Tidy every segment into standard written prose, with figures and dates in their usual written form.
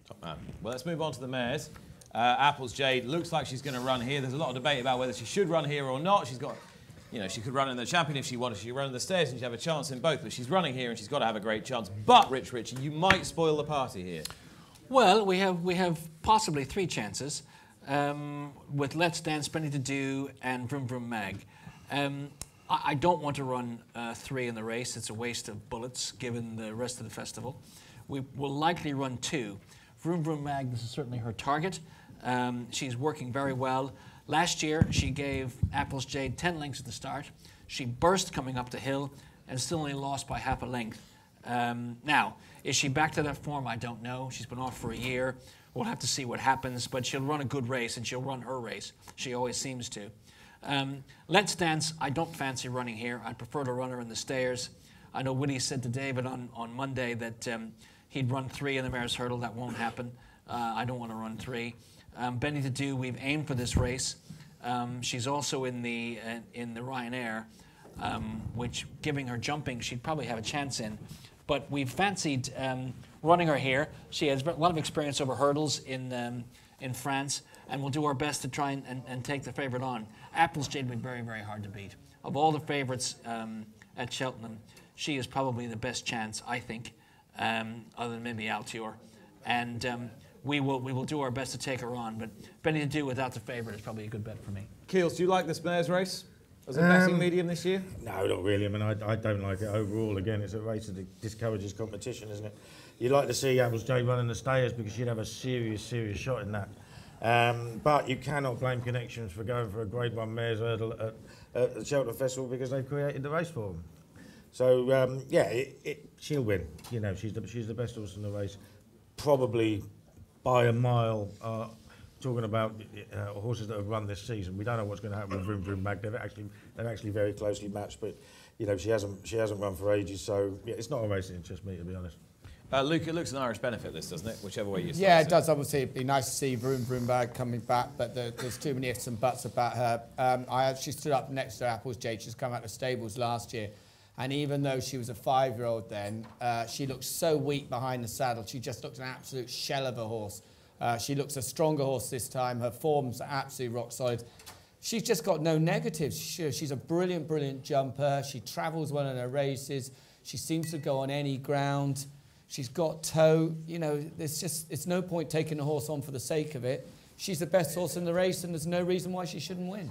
Top man. Well, let's move on to the mares. Apples Jade looks like she's going to run here. There's a lot of debate about whether she should run here or not. She's got, you know, she could run in the Champion if she wanted. She could run in the Stairs and she'd have a chance in both. But she's running here and she's got to have a great chance. But, Richie, you might spoil the party here. Well, we have possibly 3 chances with Let's Dance, Plenty to Do, and Vroom Vroom Mag. I don't want to run 3 in the race. It's a waste of bullets given the rest of the festival. We will likely run 2. Vroom Vroom Mag, this is certainly her target. She's working very well. Last year, she gave Apples Jade 10 lengths at the start. She burst coming up the hill and still only lost by half a length. Now, is she back to that form? I don't know. She's been off for a year. We'll have to see what happens, but she'll run a good race and she'll run her race. She always seems to. Let's Dance, I don't fancy running here. I'd prefer to run her in the Stairs. I know Willie said to David on Monday that he'd run 3 in the Mares' Hurdle. That won't happen. I don't want to run 3. Benny to Do, we've aimed for this race. She's also in the Ryanair, which, giving her jumping, she'd probably have a chance in. But we've fancied running her here. She has a lot of experience over hurdles in France, and we'll do our best to try and take the favourite on. Apples Jade will be very, very hard to beat. Of all the favourites at Cheltenham, she is probably the best chance, I think, other than maybe Altior. And we will do our best to take her on, but Benny to Do without the favourite is probably a good bet for me. Keels, do you like this mares race as a betting medium this year? No, not really. I mean, I don't like it overall. Again, it's a race that discourages competition, isn't it? You'd like to see Apples Jade running the Stayers because she'd have a serious shot in that. But you cannot blame Connections for going for a Grade 1 Mares Hurdle at the Cheltenham Festival because they've created the race for them. So, yeah, she'll win. You know, she's the best horse in the race, probably by a mile. Talking about horses that have run this season, we don't know what's going to happen with Vroom Vroom Mag. They're actually very closely matched, but you know she hasn't run for ages. So yeah, it's not a race that interests me, to be honest. Luke, it looks an Irish benefit, this, doesn't it? Whichever way you slice it. Yeah, it does. Obviously, it'd be nice to see Vroom Vroom Bag coming back, but there's too many ifs and buts about her. I actually stood up next to Apples Jade. She's come out of stables last year, and even though she was a 5-year-old then, she looked so weak behind the saddle. She just looked an absolute shell of a horse. She looks a stronger horse this time. Her form's absolutely rock solid. She's just got no negatives. She's a brilliant, brilliant jumper. She travels well in her races. She seems to go on any ground. She's got toe. You know, it's no point taking a horse on for the sake of it. She's the best horse in the race, and there's no reason why she shouldn't win.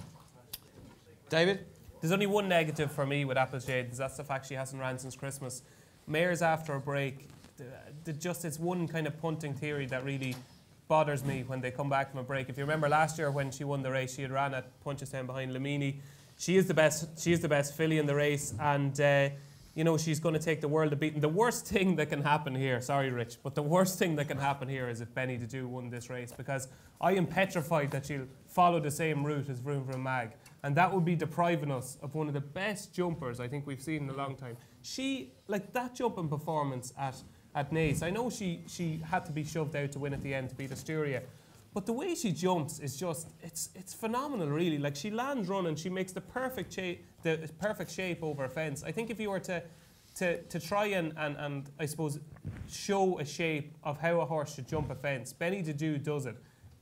David? There's only one negative for me with Apples Jade, that's the fact she hasn't ran since Christmas. Mares after a break, it's one kind of punting theory that really bothers me when they come back from a break. If you remember last year when she won the race, she had ran at Punchestown behind Lamini. She is the best filly in the race, and you know, she's going to take the world of beating. The worst thing that can happen here, sorry Rich, but the worst thing that can happen here is if Benny to Do won this race, because I am petrified that she'll follow the same route as Vroom Vroom Mag, and that would be depriving us of one of the best jumpers I think we've seen in a long time. She, like that jumping performance at Naas, I know she had to be shoved out to win at the end to beat Asturia, but the way she jumps is just, it's phenomenal really. Like she lands running, she makes the perfect shape over a fence. I think if you were to try and I suppose show a shape of how a horse should jump a fence, Benny to Do does it.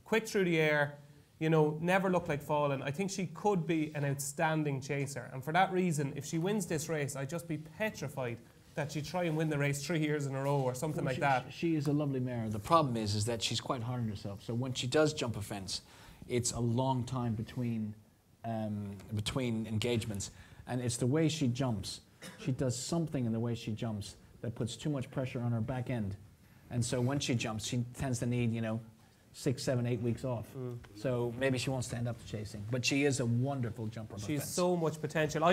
Quick through the air, you know, never look like falling. I think she could be an outstanding chaser, and for that reason, if she wins this race, I'd just be petrified that she'd try and win the race 3 years in a row or something like that. She is a lovely mare. The problem is that she's quite hard on herself. So when she does jump a fence, it's a long time between engagements, and it's the way she jumps. She does something in the way she jumps that puts too much pressure on her back end, and so when she jumps, she tends to need, you know, 6, 7, 8 weeks off. So maybe she won't stand up to chasing, but she is a wonderful jumper. She's so much potential. Yeah.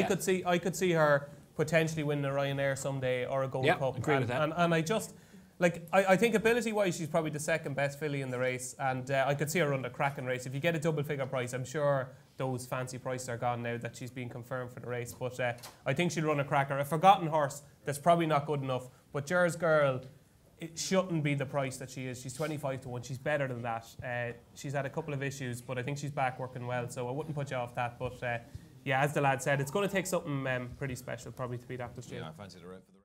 I could see her potentially winning a Ryanair someday or a Gold Cup. Agree with that. And I just, like, I think ability-wise, she's probably the second best filly in the race, and I could see her run a cracking race. If you get a double-figure price, I'm sure those fancy prices are gone now that she's been confirmed for the race. But I think she'll run a cracker. A forgotten horse that's probably not good enough, but Jer's Girl, it shouldn't be the price that she is. She's 25 to 1. She's better than that. She's had a couple of issues, but I think she's back working well, so I wouldn't put you off that. But yeah, as the lad said, it's going to take something pretty special probably to beat Apples Jade. Yeah, I fancy the route for the